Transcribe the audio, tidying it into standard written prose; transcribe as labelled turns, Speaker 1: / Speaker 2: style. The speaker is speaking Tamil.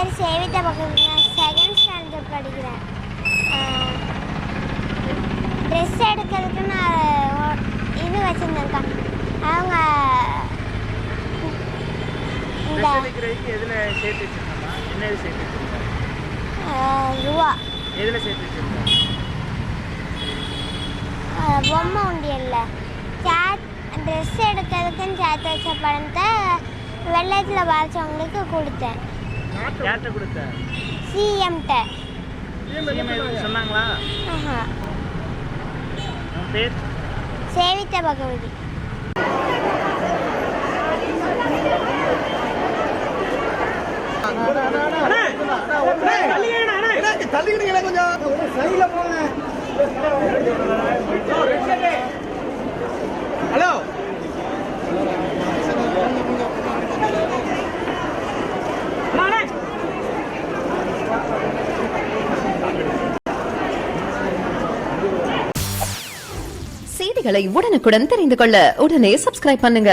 Speaker 1: பேர் சேவிதா பகவதி. நான் செகண்ட் ஸ்டாண்டர்ட் படிக்கிறேன். ட்ரெஸ் எடுக்கிறதுக்கு நான் இது வச்சுருந்தேன்க்கா. அவங்க ரூபா பொம்மை உண்டியல்ல ட்ரெஸ் எடுக்கிறதுக்குன்னு சேர்த்து வச்ச பணத்தை வெள்ளத்தில் பாதிச்சவங்களுக்கு கொடுத்தேன். சிஎம்கிட்ட
Speaker 2: சொன்னாங்களா?
Speaker 1: சேவிதா பகவதி.
Speaker 2: ஹலோ,
Speaker 3: செய்திகளை உடனுக்குடன் தெரிந்து கொள்ள உடனே சப்ஸ்கிரைப் பண்ணுங்க.